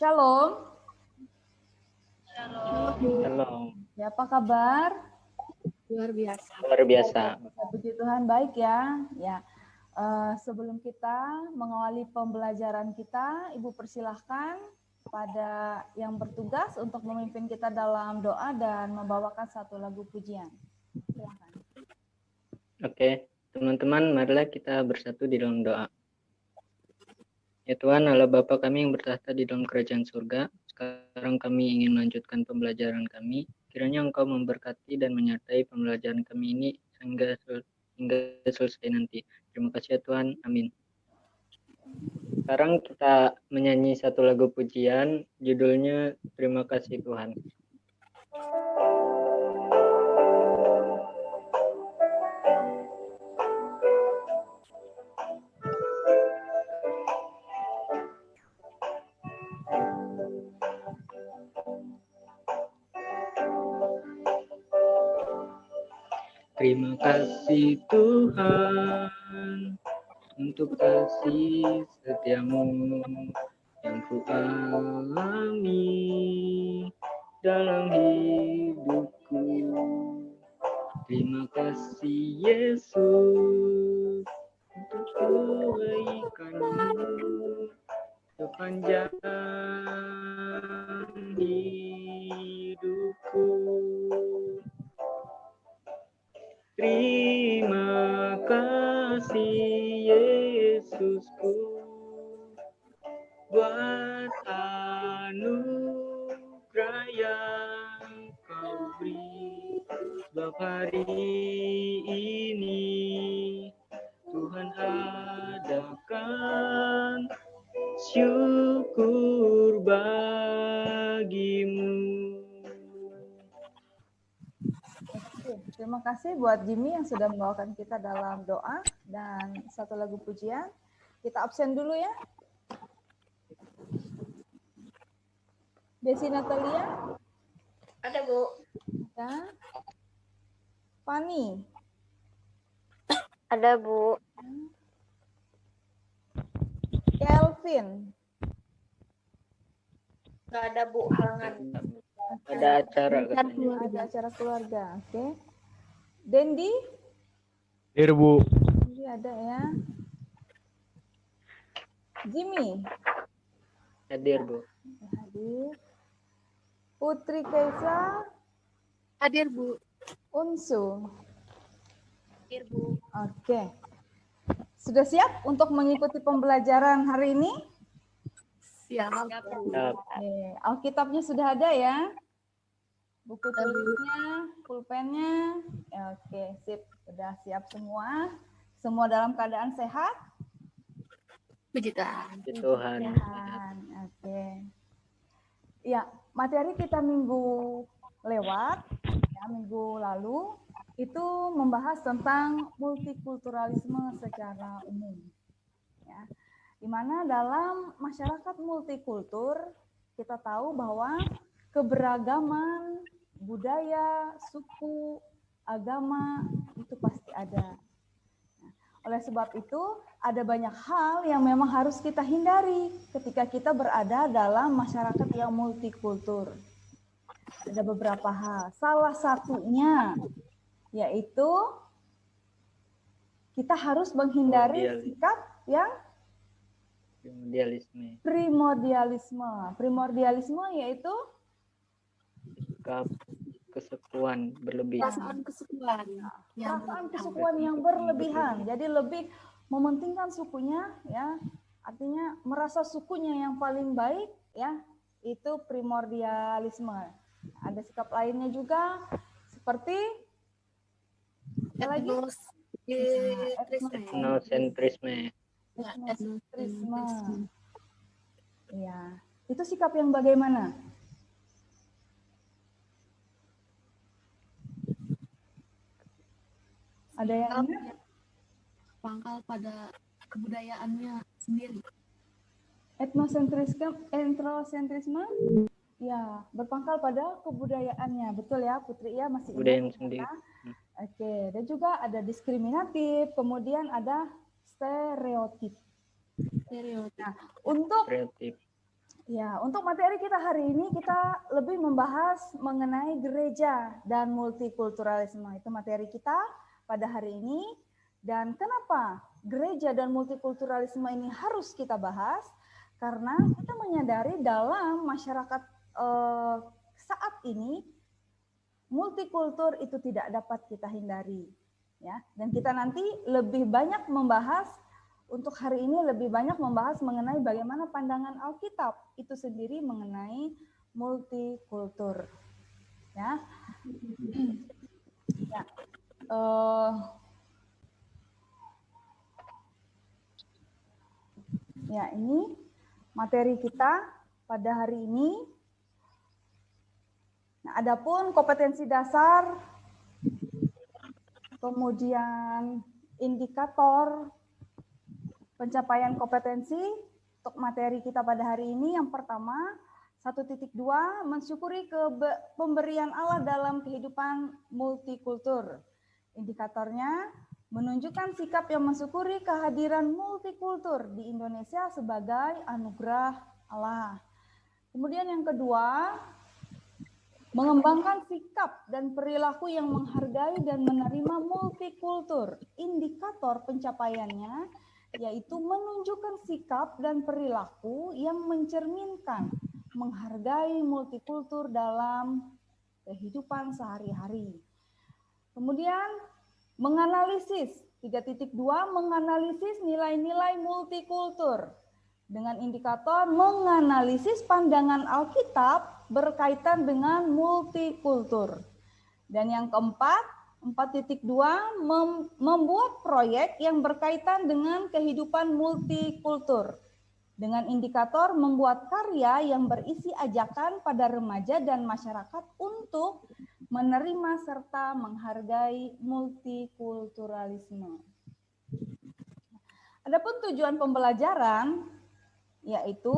Shalom. Shalom. Ya, apa kabar? Luar biasa. Luar biasa. Puji Tuhan, baik ya. Ya, sebelum kita mengawali pembelajaran kita, Ibu persilahkan pada yang bertugas untuk memimpin kita dalam doa dan membawakan satu lagu pujian. Silakan. Oke, teman-teman, marilah kita bersatu di dalam doa. Ya Tuhan, Allah Bapa kami yang bertahta di dalam kerajaan surga, sekarang kami ingin melanjutkan pembelajaran kami. Kiranya Engkau memberkati dan menyertai pembelajaran kami ini hingga selesai nanti. Terima kasih ya Tuhan, amin. Sekarang kita menyanyi satu lagu pujian, judulnya Terima Kasih Tuhan. Terima kasih Tuhan untuk kasih setiamu yang ku alami dalam hidupku. Terima kasih Yesus untuk kebaikanmu sepanjang hidupku. Terima kasih Yesusku buat anugerah yang Kau beri. Sebab hari ini Tuhan adakan syukur bagimu. Terima kasih buat Jimmy yang sudah membawakan kita dalam doa dan satu lagu pujian. Kita absen dulu ya. Desi Natalia? Ada, Bu. Ya. Fani? Ada, Bu. Kelvin? Nggak ada, Bu. Halangan. Ada acara katanya. Ada acara keluarga, oke. Dendi? Hadir, Bu. Dendi ada ya. Jimmy? Hadir, Bu. Hadir. Putri Kaisa? Hadir, Bu. Unsu? Hadir, Bu. Oke. Sudah siap untuk mengikuti pembelajaran hari ini? Siap. Oke. Alkitabnya sudah ada ya? Buku tulisnya, pulpennya. Oke, sip. Sudah siap semua. Semua dalam keadaan sehat? Puji Tuhan. Puji Tuhan. Oke. Ya, materi kita minggu lewat, ya, minggu lalu, itu membahas tentang multikulturalisme secara umum. Ya. Di mana dalam masyarakat multikultur, kita tahu bahwa keberagaman budaya, suku, agama itu pasti ada. Nah, oleh sebab itu, ada banyak hal yang memang harus kita hindari ketika kita berada dalam masyarakat yang multikultur. Ada beberapa hal. Salah satunya yaitu kita harus menghindari sikap yang primordialisme. Primordialisme yaitu sikap kesekuan berlebihan. Perasaan kesekuan yang berlebihan. Jadi lebih mementingkan sukunya, ya. Artinya merasa sukunya yang paling baik, ya. Itu primordialisme. Ada sikap lainnya juga seperti etnosentrisme. Ya, itu sikap yang bagaimana? Ada yang ingat? Pangkal pada kebudayaannya sendiri. Etnosentrisme, ya, berpangkal pada kebudayaannya, betul ya, Putri ya, masih ingat sendiri. Oke, dan juga ada diskriminatif, kemudian ada stereotip. Nah, untuk Ya, untuk materi kita hari ini kita lebih membahas mengenai gereja dan multikulturalisme. Itu materi kita pada hari ini. Dan kenapa gereja dan multikulturalisme ini harus kita bahas? Karena kita menyadari dalam masyarakat saat ini multikultur itu tidak dapat kita hindari. Ya, dan kita nanti lebih banyak membahas untuk hari ini lebih banyak membahas mengenai bagaimana pandangan Alkitab itu sendiri mengenai multikultur. Ya, ya, ya ini materi kita pada hari ini. Nah, adapun kompetensi dasar, kemudian indikator pencapaian kompetensi untuk materi kita pada hari ini. Yang pertama, 1.2, mensyukuri pemberian Allah dalam kehidupan multikultur. Indikatornya, menunjukkan sikap yang mensyukuri kehadiran multikultur di Indonesia sebagai anugerah Allah. Kemudian yang kedua, mengembangkan sikap dan perilaku yang menghargai dan menerima multikultur. Indikator pencapaiannya yaitu menunjukkan sikap dan perilaku yang mencerminkan menghargai multikultur dalam kehidupan sehari-hari. Kemudian menganalisis 3.2, menganalisis nilai-nilai multikultur dengan indikator menganalisis pandangan Alkitab berkaitan dengan multikultur. Dan yang keempat, 4.2, membuat proyek yang berkaitan dengan kehidupan multikultur. Dengan indikator membuat karya yang berisi ajakan pada remaja dan masyarakat untuk menerima serta menghargai multikulturalisme. Adapun tujuan pembelajaran yaitu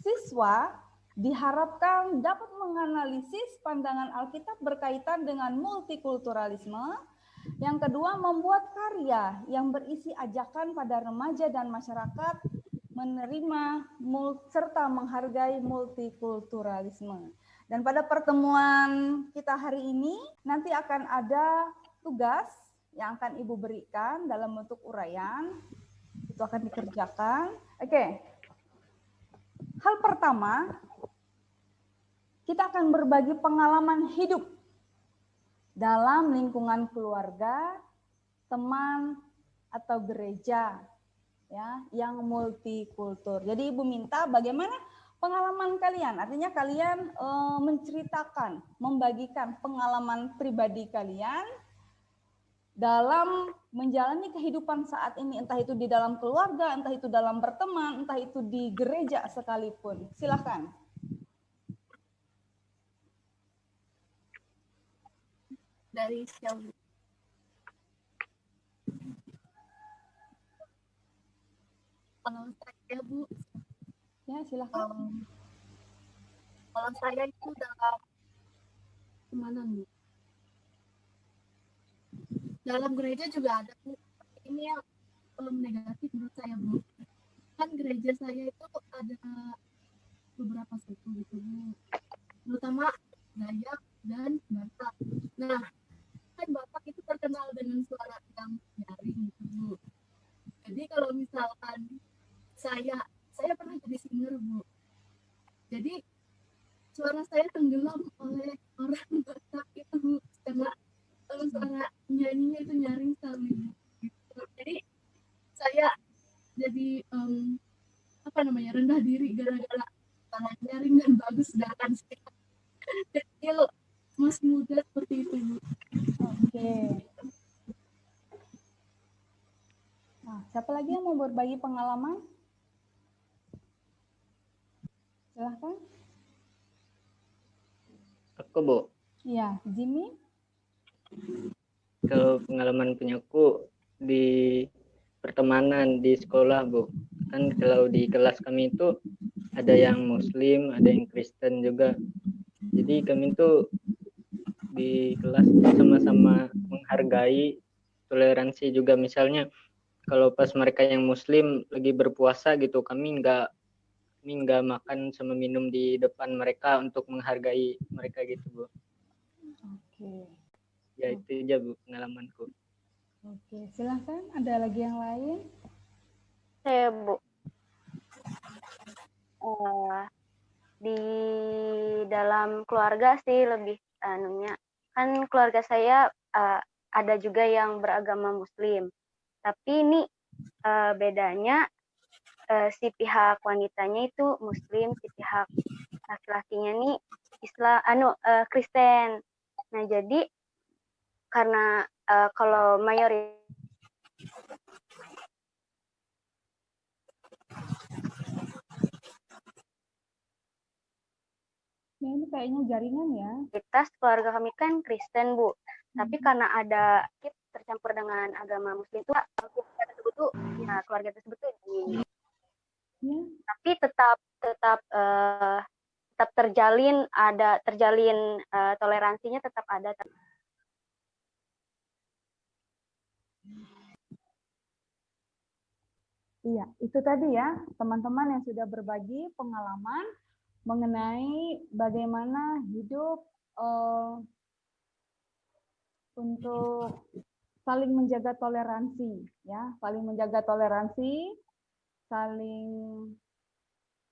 siswa diharapkan dapat menganalisis pandangan Alkitab berkaitan dengan multikulturalisme. Yang kedua, membuat karya yang berisi ajakan pada remaja dan masyarakat menerima serta menghargai multikulturalisme. Dan pada pertemuan kita hari ini, nanti akan ada tugas yang akan Ibu berikan dalam bentuk uraian. Itu akan dikerjakan. Oke. Hal pertama, kita akan berbagi pengalaman hidup dalam lingkungan keluarga, teman, atau gereja ya, yang multikultur. Jadi Ibu minta bagaimana pengalaman kalian, artinya kalian menceritakan, membagikan pengalaman pribadi kalian dalam menjalani kehidupan saat ini, entah itu di dalam keluarga, entah itu dalam berteman, entah itu di gereja sekalipun. Silakan. Dari siapa? Kalau saya, Bu, Ya, silakan. Kalau saya itu dalam kemana, Bu? Dalam gereja juga ada, Bu. Ini yang negatif menurut saya, Bu. Kan gereja saya itu ada beberapa suku gitu, Bu. Terutama Dayak dan Batak. Nah, kan Batak itu terkenal dengan suara yang nyaring gitu, Bu. Jadi kalau misalkan saya pernah jadi singer, Bu. Jadi suara saya tenggelam oleh orang Batak itu, Bu. Karena suara nyanyinya itu nyaring sekali, Bu. Gitu. Jadi saya jadi rendah diri gara-gara suara nyaring dan bagus, sedangkan saya kecil masih muda seperti itu, Bu. Oke. Nah, siapa lagi yang mau berbagi pengalaman? Silahkan. Aku, Bu. Iya, Jimmy. Kalau pengalaman punyaku di pertemanan di sekolah, Bu. Kan kalau di kelas kami itu ada yang Muslim, ada yang Kristen juga. Jadi kami itu di kelas sama-sama menghargai, toleransi juga. Misalnya kalau pas mereka yang Muslim lagi berpuasa gitu, kami nggak kami nggak makan sama minum di depan mereka untuk menghargai mereka gitu Bu. Oke. Ya itu aja Bu pengalamanku. Oke, silahkan. Ada lagi yang lain? Saya Bu, di dalam keluarga sih lebih anunya, kan keluarga saya ada juga yang beragama Muslim, tapi ini bedanya si pihak wanitanya itu Muslim, si pihak laki-lakinya nih Kristen. Nah jadi karena kalau mayoritas Ya, ini kayaknya jaringan ya. keluarga kami kan Kristen Bu, tapi karena ada tercampur dengan agama Muslim itu keluarga tersebut tuh ya keluarga tersebut tuh Ya. tapi tetap terjalin toleransinya tetap ada. Iya, itu tadi ya, teman-teman yang sudah berbagi pengalaman mengenai bagaimana hidup untuk saling menjaga toleransi, ya, saling menjaga toleransi, saling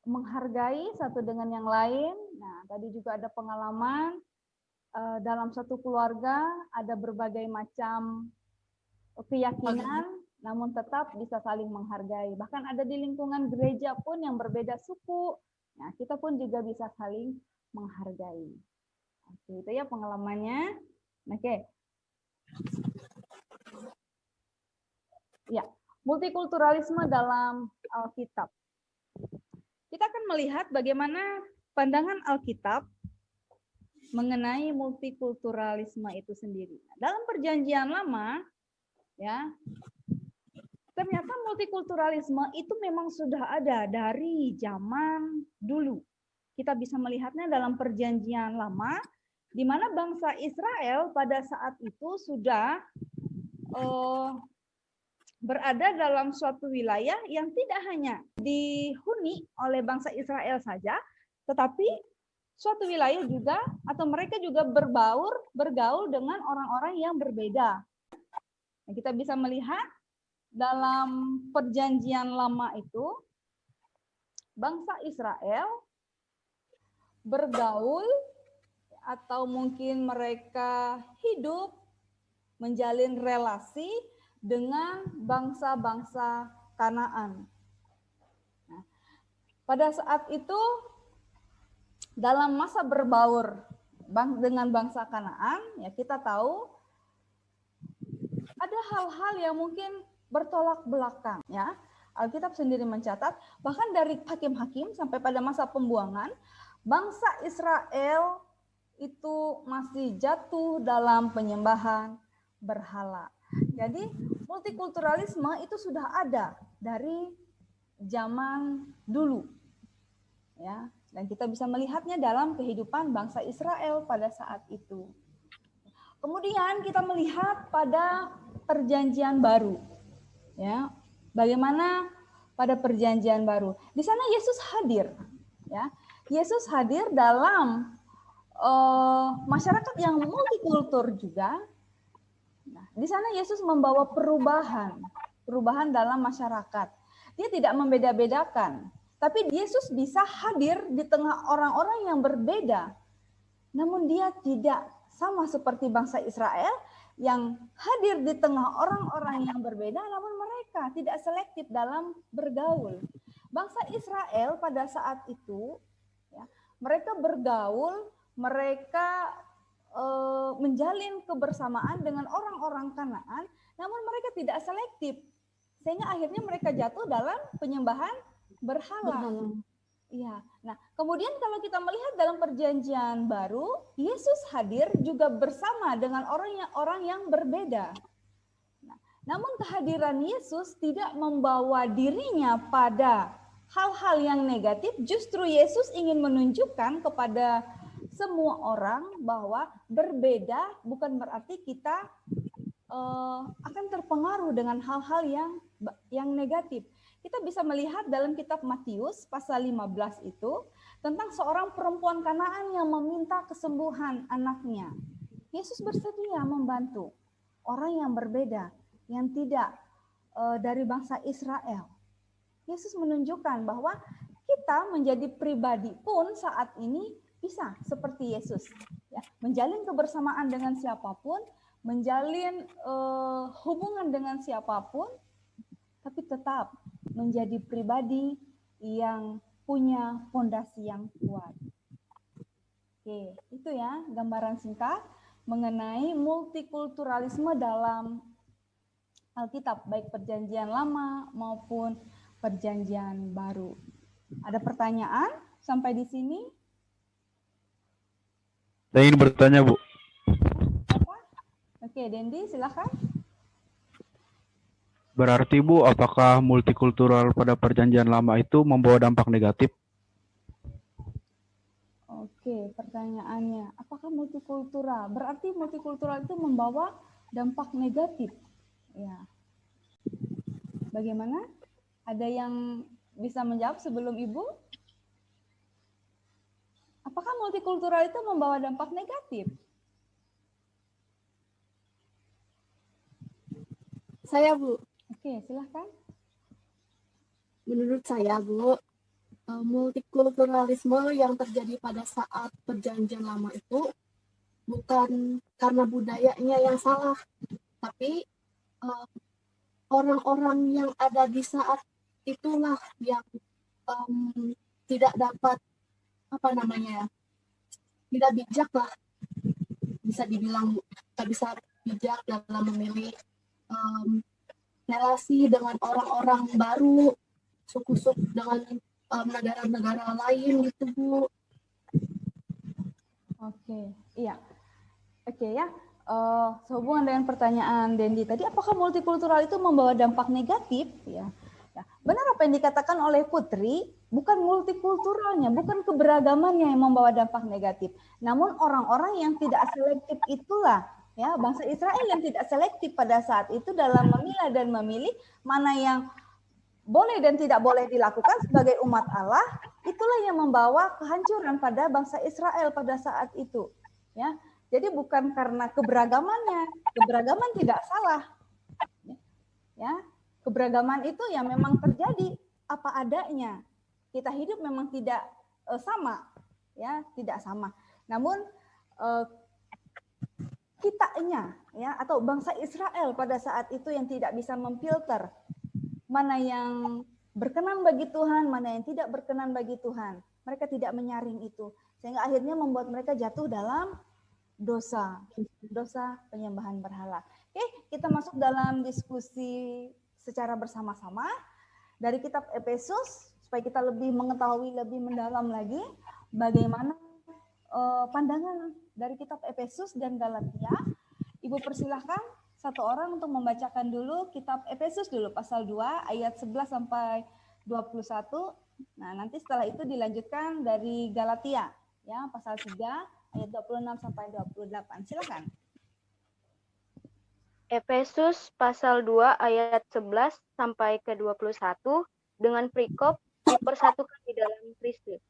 menghargai satu dengan yang lain. Nah, tadi juga ada pengalaman dalam satu keluarga ada berbagai macam keyakinan, namun tetap bisa saling menghargai. Bahkan ada di lingkungan gereja pun yang berbeda suku, nah kita pun juga bisa saling menghargai. Oke, itu ya pengalamannya. Oke. Ya, multikulturalisme dalam Alkitab. Kita akan melihat bagaimana pandangan Alkitab mengenai multikulturalisme itu sendiri. Dalam Perjanjian Lama, ya, ternyata multikulturalisme itu memang sudah ada dari zaman dulu. Kita bisa melihatnya dalam Perjanjian Lama, di mana bangsa Israel pada saat itu sudah berada dalam suatu wilayah yang tidak hanya dihuni oleh bangsa Israel saja, tetapi suatu wilayah juga atau mereka juga bergaul dengan orang-orang yang berbeda. Nah, kita bisa melihat dalam Perjanjian Lama itu bangsa Israel bergaul atau mungkin mereka hidup menjalin relasi dengan bangsa-bangsa Kanaan. Nah, pada saat itu dalam masa berbaur dengan bangsa Kanaan, ya kita tahu ada hal-hal yang mungkin bertolak belakang, ya. Alkitab sendiri mencatat bahkan dari hakim-hakim sampai pada masa pembuangan bangsa Israel itu masih jatuh dalam penyembahan berhala. Jadi multikulturalisme itu sudah ada dari zaman dulu, ya, dan kita bisa melihatnya dalam kehidupan bangsa Israel pada saat itu. Kemudian kita melihat pada Perjanjian Baru, ya, bagaimana pada Perjanjian Baru. Di sana Yesus hadir, ya, Yesus hadir dalam masyarakat yang multikultur juga. Nah, di sana Yesus membawa perubahan dalam masyarakat. Dia tidak membeda-bedakan, tapi Yesus bisa hadir di tengah orang-orang yang berbeda. Namun dia tidak sama seperti bangsa Israel yang hadir di tengah orang-orang yang berbeda, namun mereka tidak selektif dalam bergaul. Bangsa Israel pada saat itu, ya, mereka bergaul, mereka menjalin kebersamaan dengan orang-orang Kanaan, namun mereka tidak selektif, sehingga akhirnya mereka jatuh dalam penyembahan berhala. Iya. Nah, kemudian kalau kita melihat dalam Perjanjian Baru, Yesus hadir juga bersama dengan orang yang berbeda. Nah, namun kehadiran Yesus tidak membawa dirinya pada hal-hal yang negatif, justru Yesus ingin menunjukkan kepada semua orang bahwa berbeda bukan berarti kita akan terpengaruh dengan hal-hal yang negatif. Kita bisa melihat dalam kitab Matius pasal 15 itu tentang seorang perempuan Kanaan yang meminta kesembuhan anaknya. Yesus bersedia membantu orang yang berbeda, yang tidak dari bangsa Israel. Yesus menunjukkan bahwa kita menjadi pribadi pun saat ini bisa seperti Yesus, ya, menjalin kebersamaan dengan siapapun, menjalin hubungan dengan siapapun, tapi tetap menjadi pribadi yang punya fondasi yang kuat. Oke, itu ya gambaran singkat mengenai multikulturalisme dalam Alkitab, baik Perjanjian Lama maupun Perjanjian Baru. Ada pertanyaan sampai di sini? Saya ingin bertanya, Bu. Apa? Oke, Dendi, silakan. Berarti, Bu, apakah multikultural pada Perjanjian Lama itu membawa dampak negatif? Oke, pertanyaannya, apakah multikultural? Berarti multikultural itu membawa dampak negatif. Ya. Bagaimana? Ada yang bisa menjawab sebelum Ibu? Apakah multikultural itu membawa dampak negatif? Saya, Bu. Oke, silahkan. Menurut saya, Bu, multikulturalisme yang terjadi pada saat Perjanjian Lama itu bukan karena budayanya yang salah, tapi orang-orang yang ada di saat itulah yang tidak dapat tidak bijak lah, bisa dibilang tidak bisa bijak dalam memilih relasi dengan orang-orang baru, suku-suku dengan negara-negara lain gitu, Bu. Oke, iya. Oke ya. Sehubungan dengan pertanyaan Dendi tadi, apakah multikultural itu membawa dampak negatif? Ya, benar apa yang dikatakan oleh Putri, bukan multikulturalnya, bukan keberagamannya yang membawa dampak negatif. Namun orang-orang yang tidak selektif itulah, ya, bangsa Israel yang tidak selektif pada saat itu dalam memilah dan memilih mana yang boleh dan tidak boleh dilakukan sebagai umat Allah, itulah yang membawa kehancuran pada bangsa Israel pada saat itu. Ya, jadi bukan karena keberagamannya, keberagaman tidak salah. Ya, keberagaman itu yang memang terjadi apa adanya. Kita hidup memang tidak sama, ya, tidak sama. Namun kitanya, ya, atau bangsa Israel pada saat itu yang tidak bisa memfilter mana yang berkenan bagi Tuhan, mana yang tidak berkenan bagi Tuhan. Mereka tidak menyaring itu, sehingga akhirnya membuat mereka jatuh dalam dosa penyembahan berhala. Oke, kita masuk dalam diskusi secara bersama-sama dari kitab Efesus supaya kita lebih mengetahui lebih mendalam lagi bagaimana pandangan dari kitab Efesus dan Galatia. Ibu persilahkan satu orang untuk membacakan dulu kitab Efesus dulu pasal 2 ayat 11 sampai 21. Nah, nanti setelah itu dilanjutkan dari Galatia ya, pasal 3 ayat 26 sampai 28. Silakan. Efesus pasal 2 ayat 11 sampai ke 21 dengan perikop dipersatukan di dalam Kristus.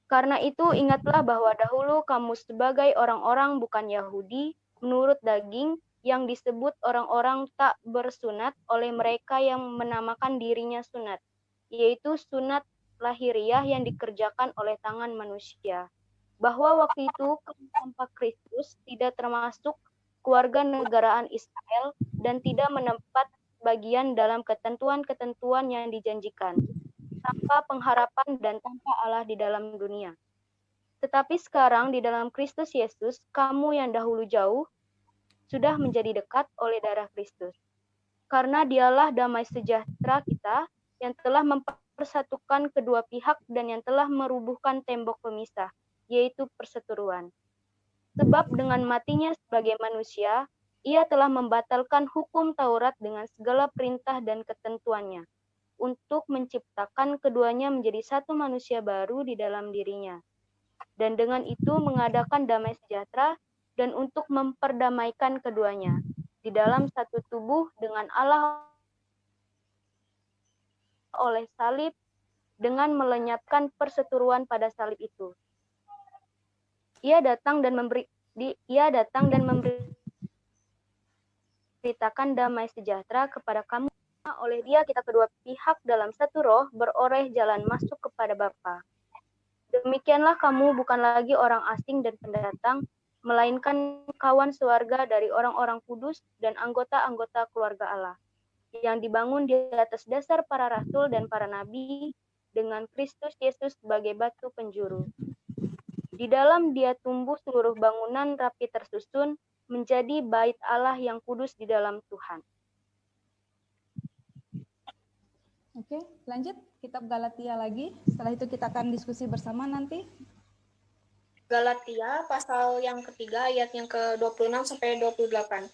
Karena itu ingatlah bahwa dahulu kamu sebagai orang-orang bukan Yahudi menurut daging yang disebut orang-orang tak bersunat oleh mereka yang menamakan dirinya sunat, yaitu sunat lahiriah yang dikerjakan oleh tangan manusia. Bahwa waktu itu kamu tanpa Kristus tidak termasuk keluarga negaraan Israel dan tidak menempat bagian dalam ketentuan-ketentuan yang dijanjikan, tanpa pengharapan dan tanpa Allah di dalam dunia. Tetapi sekarang di dalam Kristus Yesus, kamu yang dahulu jauh, sudah menjadi dekat oleh darah Kristus. Karena dialah damai sejahtera kita yang telah mempersatukan kedua pihak dan yang telah merubuhkan tembok pemisah, yaitu perseteruan. Sebab dengan matinya sebagai manusia, ia telah membatalkan hukum Taurat dengan segala perintah dan ketentuannya, untuk menciptakan keduanya menjadi satu manusia baru di dalam dirinya. Dan dengan itu mengadakan damai sejahtera dan untuk memperdamaikan keduanya di dalam satu tubuh dengan Allah oleh salib dengan melenyapkan perseteruan pada salib itu. Ia datang dan memberitakan damai sejahtera kepada kamu. Oleh Dia kita kedua pihak dalam satu roh beroleh jalan masuk kepada Bapa. Demikianlah kamu bukan lagi orang asing dan pendatang, melainkan kawan sewarga dari orang-orang kudus dan anggota-anggota keluarga Allah, yang dibangun di atas dasar para rasul dan para nabi, dengan Kristus Yesus sebagai batu penjuru. Di dalam Dia tumbuh seluruh bangunan rapi tersusun menjadi bait Allah yang kudus di dalam Tuhan. Oke, lanjut kitab Galatia lagi. Setelah itu kita akan diskusi bersama nanti. Galatia pasal yang ketiga ayat yang ke-26 sampai 28.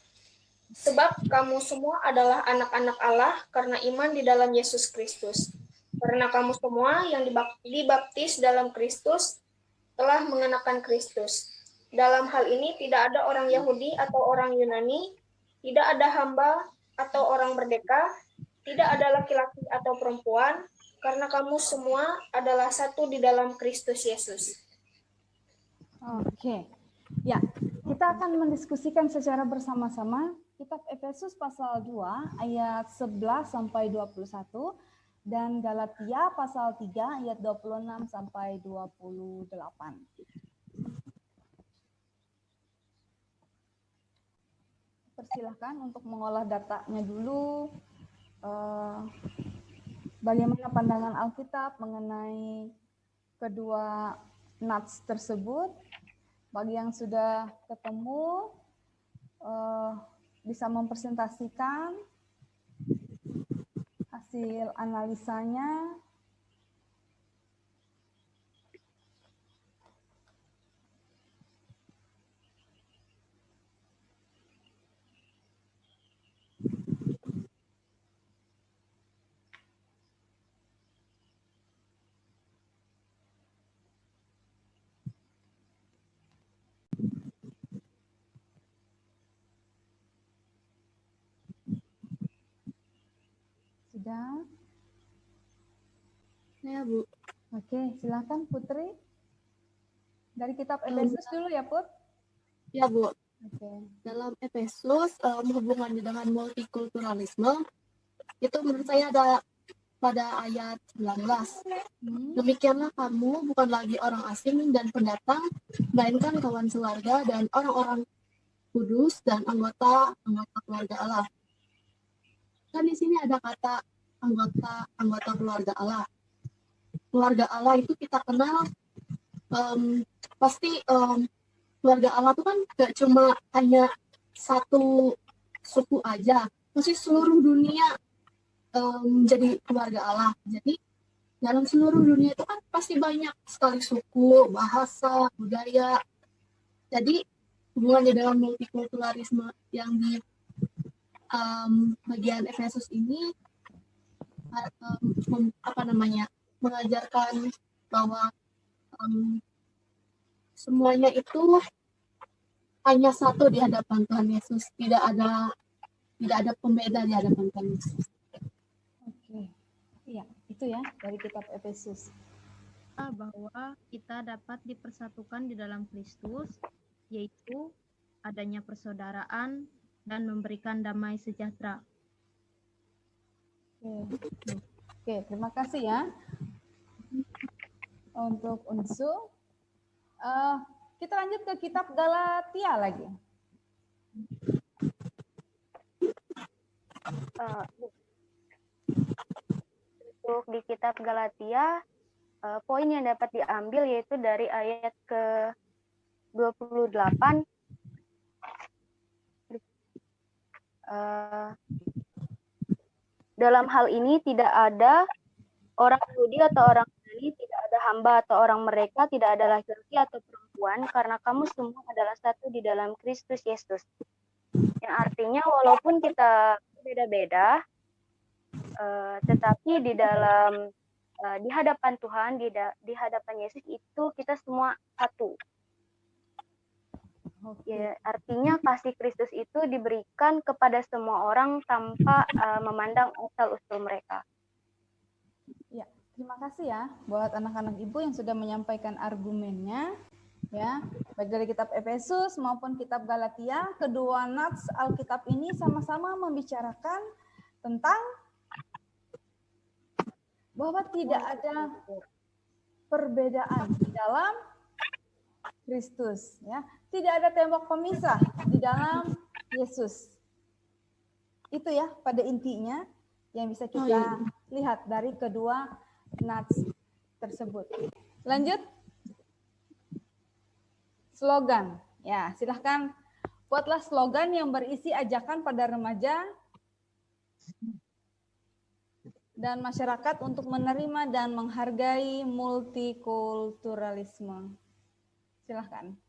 Sebab kamu semua adalah anak-anak Allah karena iman di dalam Yesus Kristus. Karena kamu semua yang dibaptis dalam Kristus telah mengenakan Kristus. Dalam hal ini tidak ada orang Yahudi atau orang Yunani, tidak ada hamba atau orang merdeka, tidak ada laki-laki atau perempuan, karena kamu semua adalah satu di dalam Kristus Yesus. Oke. Ya, kita akan mendiskusikan secara bersama-sama kitab Efesus pasal 2 ayat 11 sampai 21 dan Galatia pasal 3 ayat 26 sampai 28. Persilahkan untuk mengolah datanya dulu. Bagaimana pandangan Alkitab mengenai kedua nats tersebut? Bagi yang sudah ketemu, bisa mempresentasikan hasil analisanya. Sudah? Ya, Bu. Oke, silakan Putri. Dari kitab Efesus dulu ya, Put. Ya, Bu. Oke. Dalam Efesus, hubungannya dengan multikulturalisme, itu menurut saya ada pada ayat 19. Demikianlah kamu bukan lagi orang asing dan pendatang, melainkan kawan sewarga dan orang-orang kudus dan anggota keluarga Allah. Kan di sini ada kata anggota keluarga Allah. Keluarga Allah itu kita kenal pasti keluarga Allah itu kan gak cuma hanya satu suku aja, pasti seluruh dunia menjadi keluarga Allah. Jadi dalam seluruh dunia itu kan pasti banyak sekali suku, bahasa, budaya. Jadi hubungannya dengan multikulturalisme yang di bagian Efesus ini mengajarkan bahwa semuanya itu hanya satu di hadapan Tuhan Yesus, tidak ada pembeda di hadapan Tuhan Yesus. Oke. Iya, itu ya dari kitab Efesus. Bahwa kita dapat dipersatukan di dalam Kristus, yaitu adanya persaudaraan dan memberikan damai sejahtera. Oke, terima kasih ya untuk Unsu. Kita lanjut ke kitab Galatia lagi. Untuk di kitab Galatia, poin yang dapat diambil yaitu dari ayat ke-28. Dalam hal ini tidak ada orang Yahudi atau orang Yunani, tidak ada hamba atau orang mereka, tidak ada laki-laki atau perempuan, karena kamu semua adalah satu di dalam Kristus Yesus. Yang artinya walaupun kita beda-beda, tetapi di hadapan Tuhan, di hadapan Yesus itu kita semua satu. Ya, artinya kasih Kristus itu diberikan kepada semua orang tanpa memandang asal-usul mereka. Terima kasih ya buat anak-anak ibu yang sudah menyampaikan argumennya, ya, baik dari kitab Efesus maupun kitab Galatia. Kedua nats Alkitab ini sama-sama membicarakan tentang bahwa tidak ada perbedaan di dalam Kristus, ya, tidak ada tembok pemisah di dalam Yesus. Itu ya pada intinya yang bisa kita lihat dari kedua nats tersebut. Lanjut. Slogan. Ya, silahkan buatlah slogan yang berisi ajakan pada remaja dan masyarakat untuk menerima dan menghargai multikulturalisme. Silahkan.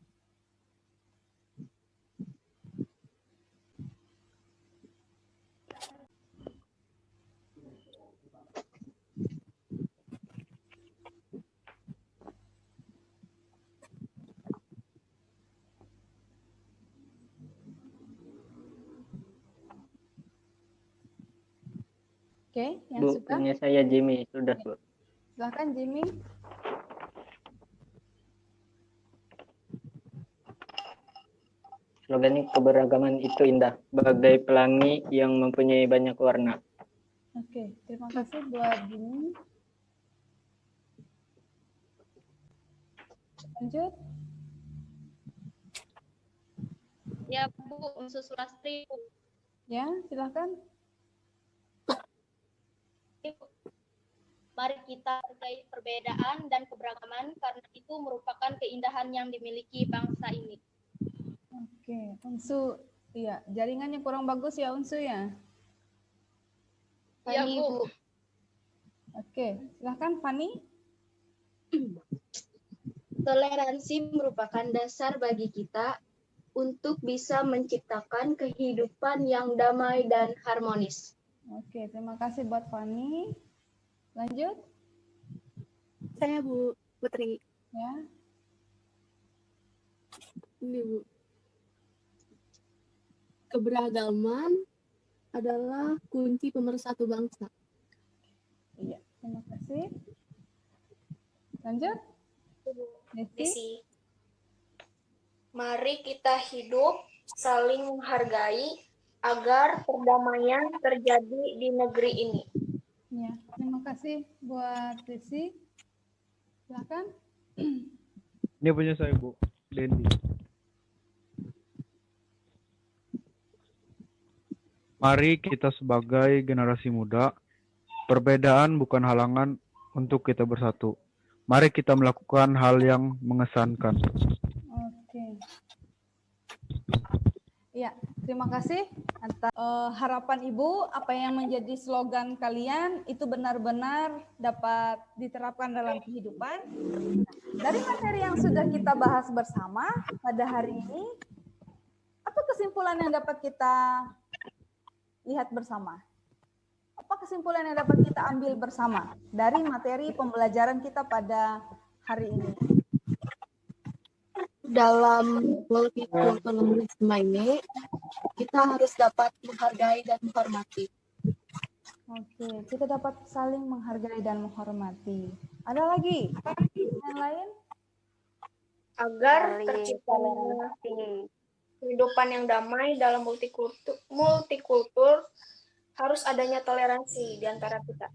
Oke, yang Bu, sudah. punya saya Jimmy, sudah Bu. Silahkan Jimmy. Slogannya keberagaman itu indah, bagai pelangi yang mempunyai banyak warna. Oke, terima kasih buat Jimmy. Lanjut. Ya, Bu, Unsur Sulastri. Ya, silahkan. Mari kita hargai perbedaan dan keberagaman karena itu merupakan keindahan yang dimiliki bangsa ini. Oke, Unsu. Iya, jaringannya kurang bagus ya Unsu ya. Iya, Bu. Oke, silahkan Fani. Toleransi merupakan dasar bagi kita untuk bisa menciptakan kehidupan yang damai dan harmonis. Oke, terima kasih buat Fani. Lanjut. Saya Bu Putri. Ya. Ini Bu. Keberagaman adalah kunci pemersatu bangsa. Iya, terima kasih. Lanjut. Desi. Desi. Mari kita hidup saling menghargai agar perdamaian terjadi di negeri ini. Ya, terima kasih buat Desi. Silakan. Ini punya saya Bu, Dendi. Mari kita sebagai generasi muda, perbedaan bukan halangan untuk kita bersatu. Mari kita melakukan hal yang mengesankan. Oke. Ya, terima kasih atas harapan Ibu, apa yang menjadi slogan kalian itu benar-benar dapat diterapkan dalam kehidupan. Dari materi yang sudah kita bahas bersama pada hari ini, apa kesimpulan yang dapat kita lihat bersama? Apa kesimpulan yang dapat kita ambil bersama dari materi pembelajaran kita pada hari ini? Dalam multikulturalisme ini, kita harus dapat menghargai dan menghormati. Oke, kita dapat saling menghargai dan menghormati. Ada lagi yang lain? Agar terciptanya kehidupan yang damai dalam multikultur harus adanya toleransi di antara kita.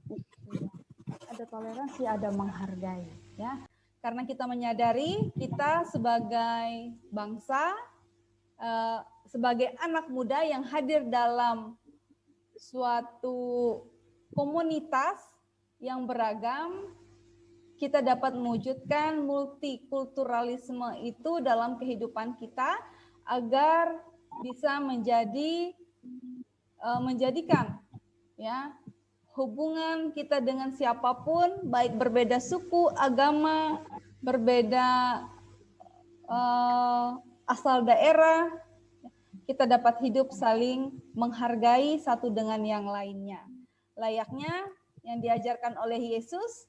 Ada toleransi, ada menghargai, ya. Karena kita menyadari kita sebagai bangsa, sebagai anak muda yang hadir dalam suatu komunitas yang beragam, kita dapat mewujudkan multikulturalisme itu dalam kehidupan kita agar bisa menjadikan ya hubungan kita dengan siapapun, baik berbeda suku, agama, berbeda asal daerah, kita dapat hidup saling menghargai satu dengan yang lainnya. Layaknya yang diajarkan oleh Yesus,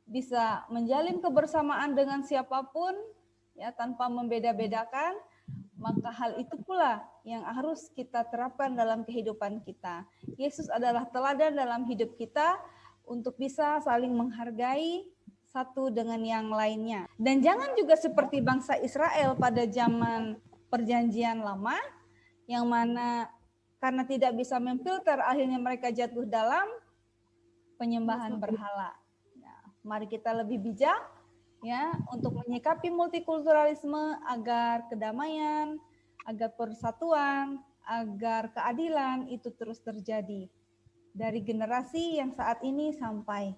bisa menjalin kebersamaan dengan siapapun, ya tanpa membeda-bedakan, maka hal itu pula yang harus kita terapkan dalam kehidupan kita. Yesus adalah teladan dalam hidup kita untuk bisa saling menghargai satu dengan yang lainnya. Dan jangan juga seperti bangsa Israel pada zaman Perjanjian Lama, yang mana karena tidak bisa memfilter, akhirnya mereka jatuh dalam penyembahan berhala. Nah, mari kita lebih bijak ya untuk menyikapi multikulturalisme agar kedamaian, agar persatuan, agar keadilan itu terus terjadi dari generasi yang saat ini sampai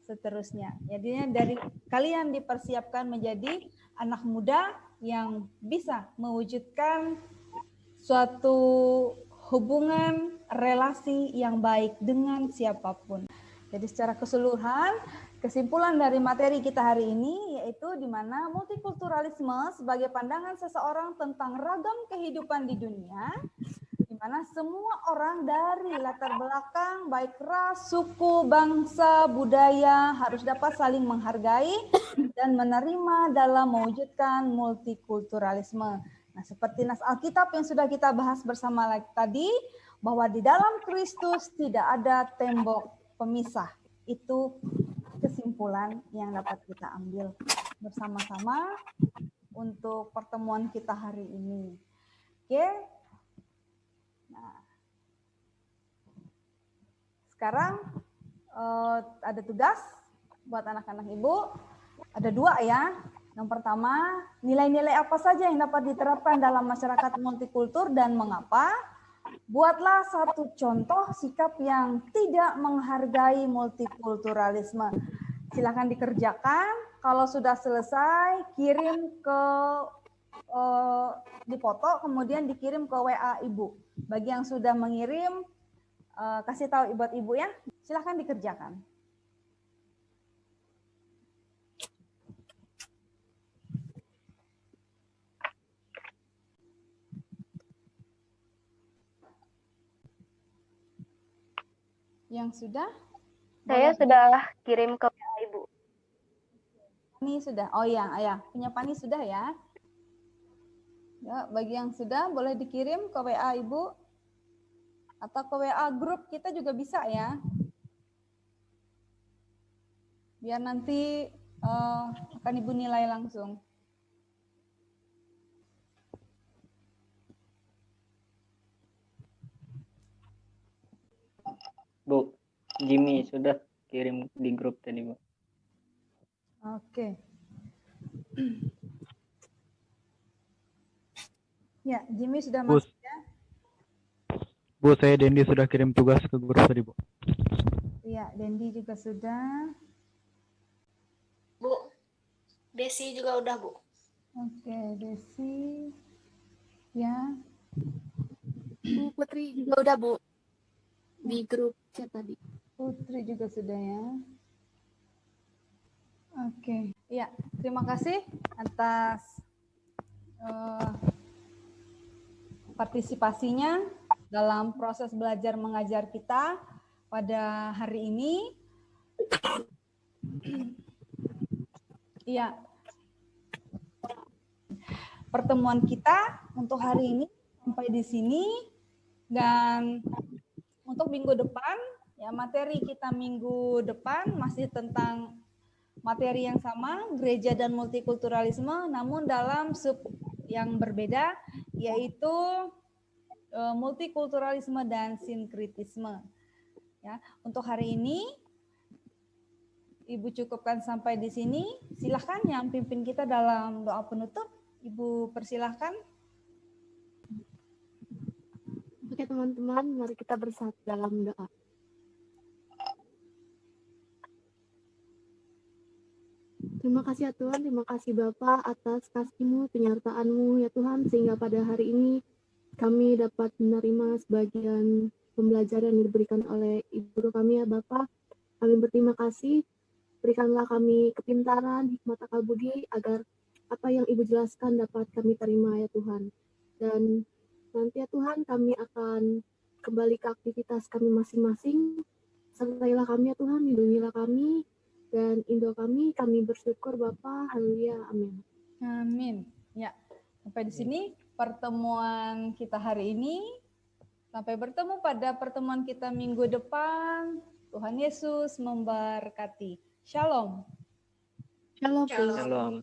seterusnya. Jadinya dari kalian dipersiapkan menjadi anak muda yang bisa mewujudkan suatu hubungan relasi yang baik dengan siapapun. Jadi secara keseluruhan, kesimpulan dari materi kita hari ini yaitu di mana multikulturalisme sebagai pandangan seseorang tentang ragam kehidupan di dunia, di mana semua orang dari latar belakang, baik ras, suku, bangsa, budaya harus dapat saling menghargai dan menerima dalam mewujudkan multikulturalisme. Nah, seperti nas Alkitab yang sudah kita bahas bersama tadi, bahwa di dalam Kristus tidak ada tembok pemisah. Itu kesimpulan yang dapat kita ambil bersama-sama untuk pertemuan kita hari ini. Oke. Nah, sekarang ada tugas buat anak-anak ibu. Ada dua ya. Yang pertama, nilai-nilai apa saja yang dapat diterapkan dalam masyarakat multikultur dan mengapa? Buatlah satu contoh sikap yang tidak menghargai multikulturalisme. Silakan dikerjakan. Kalau sudah selesai, kirim ke dipoto, kemudian dikirim ke WA ibu. Bagi yang sudah mengirim, kasih tahu buat ibu ya. Silakan dikerjakan. Yang sudah? Saya sudah kirim ke WA Ibu. Pani sudah. Oh iya, ayah. Punya Pani sudah ya. Ya, bagi yang sudah boleh dikirim ke WA Ibu atau ke WA grup kita juga bisa ya. Biar nanti akan Ibu nilai langsung. Bu, Jimmy sudah kirim di grup tadi, Bu. Oke. Ya, Jimmy sudah Bu, masuk ya. Bu, saya Dendi sudah kirim tugas ke grup tadi, Bu. Iya, Dendi juga sudah. Bu, Desi juga udah, Bu. Oke, Desi. Ya. Bu Putri juga udah, Bu. Di grup chat tadi. Putri juga sudah ya. Oke. Ya, terima kasih atas partisipasinya dalam proses belajar mengajar kita pada hari ini. Iya. Pertemuan kita untuk hari ini sampai di sini, dan untuk minggu depan ya materi kita minggu depan masih tentang materi yang sama, gereja dan multikulturalisme, namun dalam sub yang berbeda, yaitu multikulturalisme dan sinkritisme. Ya, untuk hari ini Ibu cukupkan sampai di sini. Silahkan yang pimpin kita dalam doa penutup. Ibu persilahkan. Oke teman-teman, mari kita bersatu dalam doa. Terima kasih ya Tuhan, terima kasih Bapa atas kasih-Mu, penyertaan-Mu ya Tuhan, sehingga pada hari ini kami dapat menerima sebagian pembelajaran yang diberikan oleh Ibu Guru kami ya Bapa. Kami berterima kasih, berikanlah kami kepintaran, hikmat akal budi, agar apa yang Ibu jelaskan dapat kami terima ya Tuhan. Dan nanti ya Tuhan kami akan kembali ke aktivitas kami masing-masing. Sertailah kami ya Tuhan, lindungilah kami, dan Indo kami bersyukur Bapa. Haleluya, amin. Amin. Ya, sampai di sini pertemuan kita hari ini. Sampai bertemu pada pertemuan kita minggu depan. Tuhan Yesus memberkati. Shalom. Shalom. Shalom. Shalom.